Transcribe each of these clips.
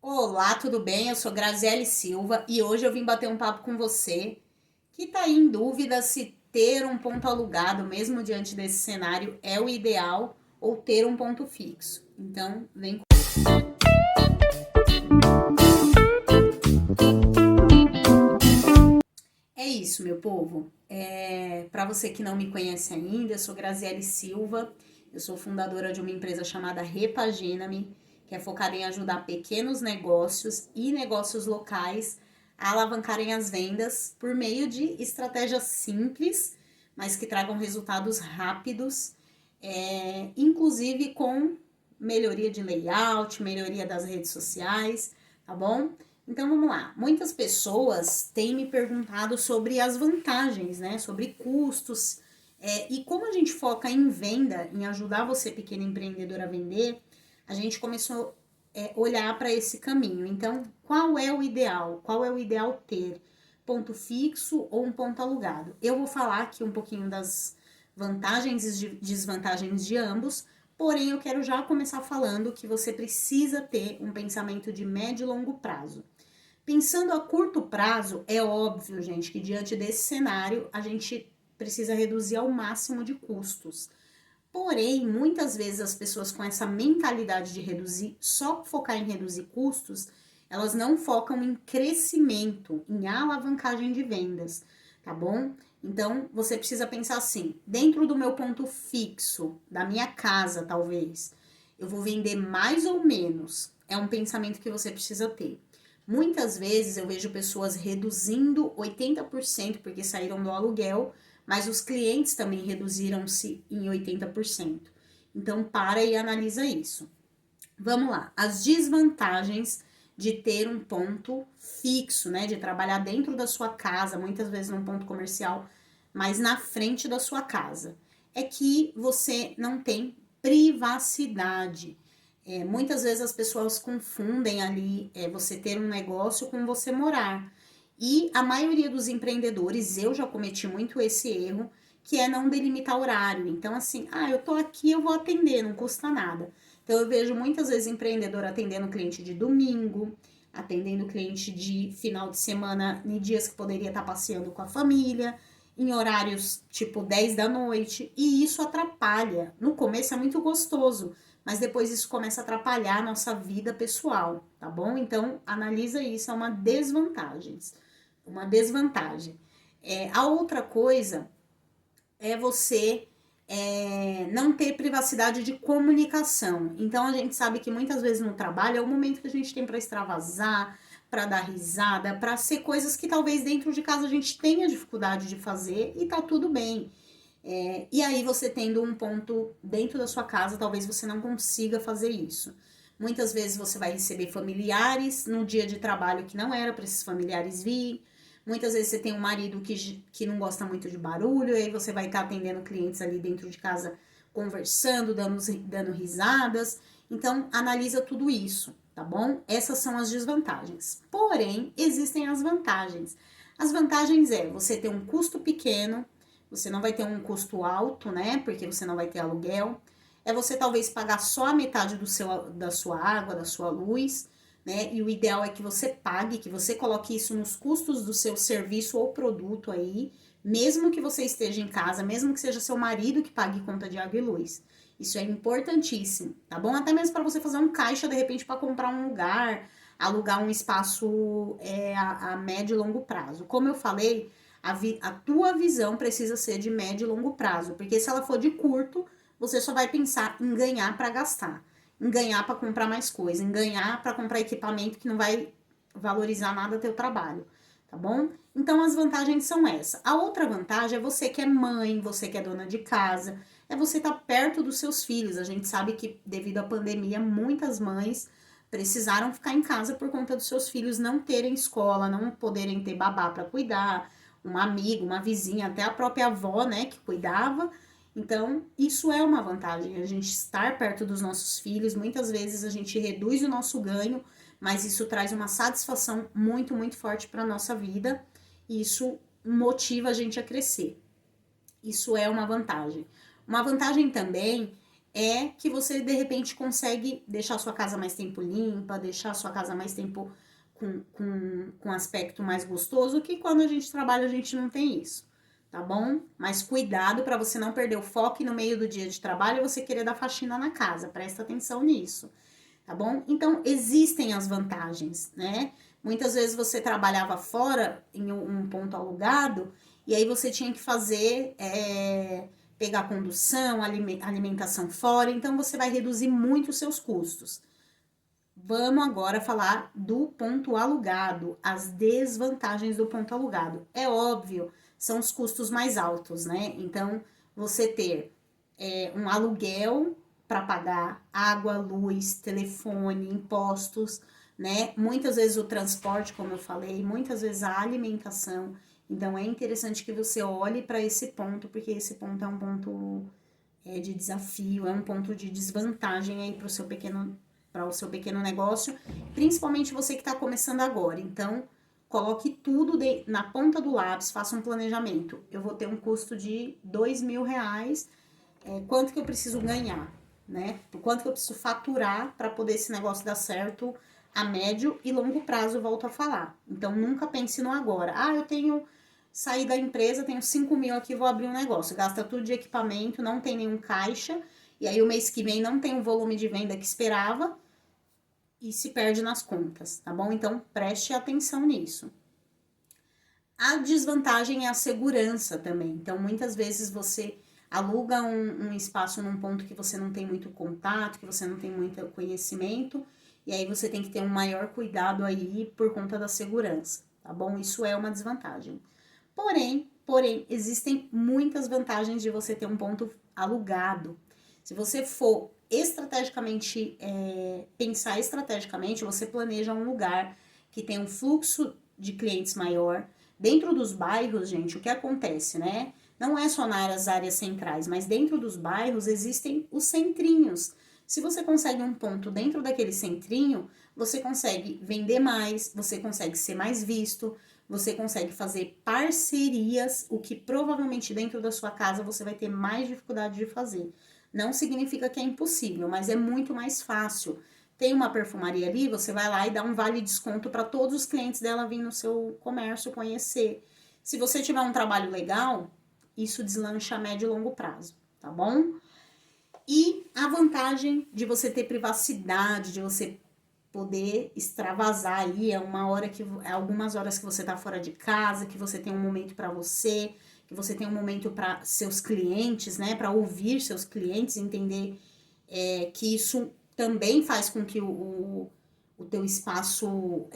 Olá, tudo bem? Eu sou Graziele Silva e hoje eu vim bater um papo com você que está em dúvida se ter um ponto alugado, mesmo diante desse cenário, é o ideal ou ter um ponto fixo. Então, vem com... É isso, meu povo. Para você que não me conhece ainda, eu sou Graziele Silva, eu sou fundadora de uma empresa chamada Repagina-me, que é focada em ajudar pequenos negócios e negócios locais a alavancarem as vendas por meio de estratégias simples, mas que tragam resultados rápidos, inclusive com melhoria de layout, melhoria das redes sociais, tá bom? Então vamos lá. Muitas pessoas têm me perguntado sobre as vantagens, né? Sobre custos. E como a gente foca em venda, em ajudar você, pequeno empreendedor, a vender, a gente começou a olhar para esse caminho. Então, qual é o ideal? Qual é o ideal ter? Ponto fixo ou um ponto alugado? Eu vou falar aqui um pouquinho das vantagens e desvantagens de ambos, porém eu quero já começar falando que você precisa ter um pensamento de médio e longo prazo. Pensando a curto prazo, é óbvio, gente, que diante desse cenário a gente precisa reduzir ao máximo de custos. Porém, muitas vezes as pessoas com essa mentalidade de reduzir, só focar em reduzir custos, elas não focam em crescimento, em alavancagem de vendas, tá bom? Então, você precisa pensar assim, dentro do meu ponto fixo, da minha casa, talvez, eu vou vender mais ou menos. É um pensamento que você precisa ter. Muitas vezes eu vejo pessoas reduzindo 80% porque saíram do aluguel, mas os clientes também reduziram-se em 80%. Então, para e analisa isso. Vamos lá, as desvantagens de ter um ponto fixo, né? De trabalhar dentro da sua casa, muitas vezes num ponto comercial, mas na frente da sua casa. É que você não tem privacidade. Muitas vezes as pessoas confundem ali você ter um negócio com você morar. E a maioria dos empreendedores, eu já cometi muito esse erro, que é não delimitar horário. Então, assim, eu tô aqui, eu vou atender, não custa nada. Então, eu vejo muitas vezes empreendedor atendendo cliente de domingo, atendendo cliente de final de semana, em dias que poderia estar passeando com a família, em horários tipo 10 da noite, e isso atrapalha. No começo é muito gostoso, mas depois isso começa a atrapalhar a nossa vida pessoal, tá bom? Então, analisa isso, é uma desvantagem. Uma desvantagem. A outra coisa é você não ter privacidade de comunicação. Então, a gente sabe que muitas vezes no trabalho é o momento que a gente tem para extravasar, para dar risada, para ser coisas que talvez dentro de casa a gente tenha dificuldade de fazer e tá tudo bem. E aí você tendo um ponto dentro da sua casa, talvez você não consiga fazer isso. Muitas vezes você vai receber familiares no dia de trabalho que não era para esses familiares vir. Muitas vezes você tem um marido que não gosta muito de barulho, e aí você vai estar atendendo clientes ali dentro de casa, conversando, dando risadas. Então, analisa tudo isso, tá bom? Essas são as desvantagens. Porém, existem as vantagens. As vantagens você ter um custo pequeno, você não vai ter um custo alto, né? Porque você não vai ter aluguel. É você talvez pagar só a metade da sua água, da sua luz, né? E o ideal é que você pague, que você coloque isso nos custos do seu serviço ou produto aí, mesmo que você esteja em casa, mesmo que seja seu marido que pague conta de água e luz. Isso é importantíssimo, tá bom? Até mesmo para você fazer um caixa, de repente, para comprar um lugar, alugar um espaço a médio e longo prazo. Como eu falei, a tua visão precisa ser de médio e longo prazo, porque se ela for de curto, você só vai pensar em ganhar para gastar, em ganhar para comprar mais coisa, em ganhar para comprar equipamento que não vai valorizar nada teu trabalho, tá bom? Então as vantagens são essa. A outra vantagem é você que é mãe, você que é dona de casa, é você estar perto dos seus filhos. A gente sabe que devido à pandemia, muitas mães precisaram ficar em casa por conta dos seus filhos não terem escola, não poderem ter babá para cuidar, uma amiga, uma vizinha, até a própria avó, né, que cuidava. Então, isso é uma vantagem, a gente estar perto dos nossos filhos. Muitas vezes a gente reduz o nosso ganho, mas isso traz uma satisfação muito, muito forte para a nossa vida e isso motiva a gente a crescer. Isso é uma vantagem. Uma vantagem também é que você, de repente, consegue deixar a sua casa mais tempo limpa, deixar a sua casa mais tempo com aspecto mais gostoso, que quando a gente trabalha a gente não tem isso, tá bom? Mas cuidado para você não perder o foco e no meio do dia de trabalho você querer dar faxina na casa, presta atenção nisso, tá bom? Então, existem as vantagens, né? Muitas vezes você trabalhava fora em um ponto alugado e aí você tinha que fazer, pegar condução, alimentação fora, então você vai reduzir muito os seus custos. Vamos agora falar do ponto alugado, as desvantagens do ponto alugado. É óbvio, são os custos mais altos, né? Então, você ter um aluguel para pagar água, luz, telefone, impostos, né? Muitas vezes o transporte, como eu falei, muitas vezes a alimentação. Então, é interessante que você olhe para esse ponto, porque esse ponto é um ponto de desafio, é um ponto de desvantagem aí para o seu pequeno negócio, principalmente você que está começando agora. Então, coloque tudo na ponta do lápis, faça um planejamento. Eu vou ter um custo de R$ 2.000, quanto que eu preciso ganhar, né? Quanto que eu preciso faturar para poder esse negócio dar certo a médio e longo prazo, eu volto a falar. Então, nunca pense no agora. Ah, eu tenho saí da empresa, tenho 5.000 aqui, vou abrir um negócio. Gasta tudo de equipamento, não tem nenhum caixa, e aí o mês que vem não tem o volume de venda que esperava e se perde nas contas, tá bom? Então, preste atenção nisso. A desvantagem é a segurança também. Então, muitas vezes você aluga um espaço num ponto que você não tem muito contato, que você não tem muito conhecimento, e aí você tem que ter um maior cuidado aí por conta da segurança, tá bom? Isso é uma desvantagem. Porém, existem muitas vantagens de você ter um ponto alugado. Se você for estrategicamente, pensar estrategicamente, você planeja um lugar que tem um fluxo de clientes maior. Dentro dos bairros, gente, o que acontece, né? Não é só nas áreas centrais, mas dentro dos bairros existem os centrinhos. Se você consegue um ponto dentro daquele centrinho, você consegue vender mais, você consegue ser mais visto, você consegue fazer parcerias, o que provavelmente dentro da sua casa você vai ter mais dificuldade de fazer. Não significa que é impossível, mas é muito mais fácil. Tem uma perfumaria ali, você vai lá e dá um vale desconto para todos os clientes dela vir no seu comércio conhecer. Se você tiver um trabalho legal, isso deslancha a médio e longo prazo, tá bom? E a vantagem de você ter privacidade, de você poder extravasar aí, é algumas horas que você tá fora de casa, que você tem um momento para você, que você tem um momento para seus clientes, né, para ouvir seus clientes, entender que isso também faz com que o teu espaço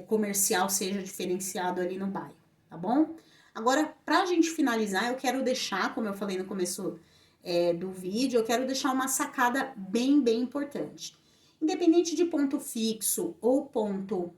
comercial seja diferenciado ali no bairro, tá bom? Agora, pra gente finalizar, eu quero deixar, como eu falei no começo do vídeo, eu quero deixar uma sacada bem importante. Independente de ponto fixo ou ponto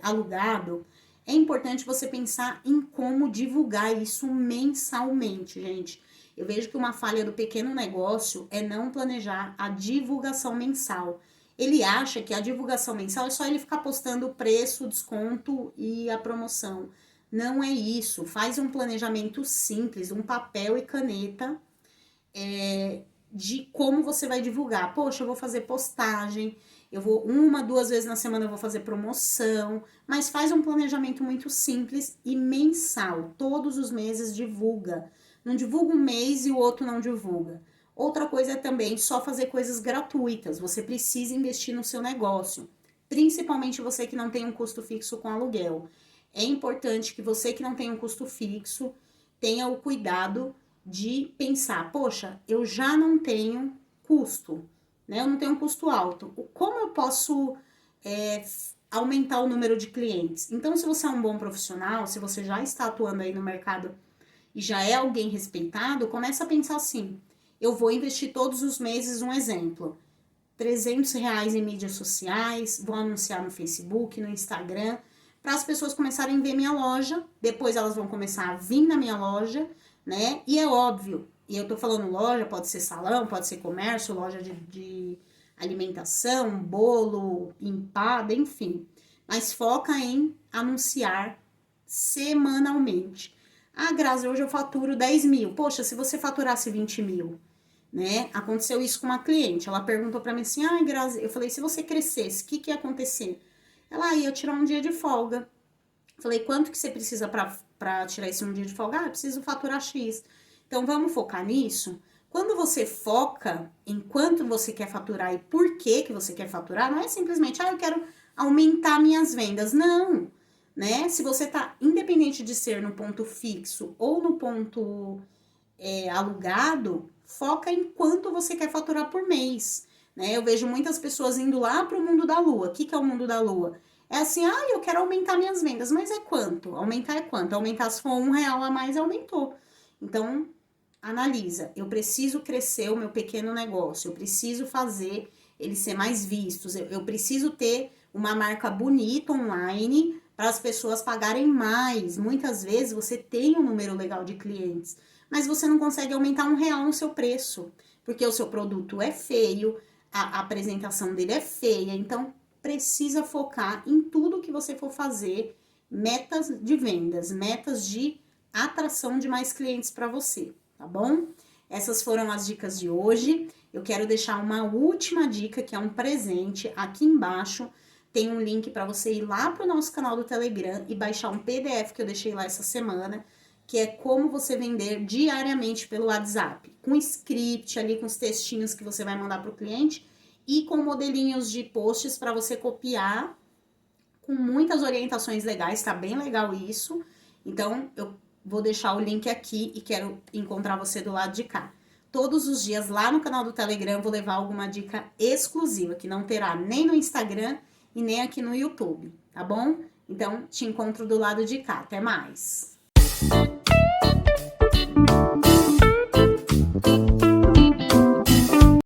alugado, é importante você pensar em como divulgar isso mensalmente, gente. Eu vejo que uma falha do pequeno negócio é não planejar a divulgação mensal. Ele acha que a divulgação mensal é só ele ficar postando o preço, o desconto e a promoção. Não é isso. Faz um planejamento simples, um papel e caneta de como você vai divulgar. Poxa, eu vou fazer postagem, eu vou 1, 2 vezes na semana eu vou fazer promoção, mas faz um planejamento muito simples e mensal. Todos os meses divulga. Não divulga um mês e o outro não divulga. Outra coisa é também só fazer coisas gratuitas. Você precisa investir no seu negócio, principalmente você que não tem um custo fixo com aluguel. É importante que você que não tem um custo fixo tenha o cuidado de pensar, poxa, eu já não tenho custo, né? Eu não tenho um custo alto. Como eu posso aumentar o número de clientes? Então, se você é um bom profissional, se você já está atuando aí no mercado e já é alguém respeitado, começa a pensar assim, eu vou investir todos os meses, um exemplo, R$ 300 em mídias sociais, vou anunciar no Facebook, no Instagram, para as pessoas começarem a ver minha loja, depois elas vão começar a vir na minha loja, né? E é óbvio, e eu tô falando loja, pode ser salão, pode ser comércio, loja de alimentação, bolo, empada, enfim. Mas foca em anunciar semanalmente. Ah, Grazi, hoje eu faturo 10 mil. Poxa, se você faturasse 20 mil, né? Aconteceu isso com uma cliente. Ela perguntou para mim assim: ai, Grazi, eu falei, se você crescesse, o que que ia acontecer? Ela ia tirar um dia de folga. Falei, quanto que você precisa para tirar esse um dia de folga? Ah, eu preciso faturar X. Então, vamos focar nisso? Quando você foca em quanto você quer faturar e por que você quer faturar, não é simplesmente, ah, eu quero aumentar minhas vendas. Não, né? Se você tá, independente de ser no ponto fixo ou no ponto alugado, foca em quanto você quer faturar por mês, né? Eu vejo muitas pessoas indo lá para o mundo da lua. O que é o mundo da lua? É assim, ah, eu quero aumentar minhas vendas, mas é quanto? Aumentar é quanto? Aumentar se for R$ 1 a mais, aumentou. Então, analisa, eu preciso crescer o meu pequeno negócio, eu preciso fazer ele ser mais visto, eu preciso ter uma marca bonita online para as pessoas pagarem mais. Muitas vezes você tem um número legal de clientes, mas você não consegue aumentar R$ 1 no seu preço, porque o seu produto é feio, a apresentação dele é feia, então precisa focar em tudo que você for fazer, metas de vendas, metas de atração de mais clientes para você, tá bom? Essas foram as dicas de hoje. Eu quero deixar uma última dica, que é um presente. Aqui embaixo tem um link para você ir lá para o nosso canal do Telegram e baixar um PDF que eu deixei lá essa semana, que é como você vender diariamente pelo WhatsApp, com script ali, com os textinhos que você vai mandar para o cliente e com modelinhos de posts para você copiar, com muitas orientações legais, tá bem legal isso. Então, eu vou deixar o link aqui e quero encontrar você do lado de cá. Todos os dias lá no canal do Telegram vou levar alguma dica exclusiva, que não terá nem no Instagram e nem aqui no YouTube, tá bom? Então, te encontro do lado de cá. Até mais!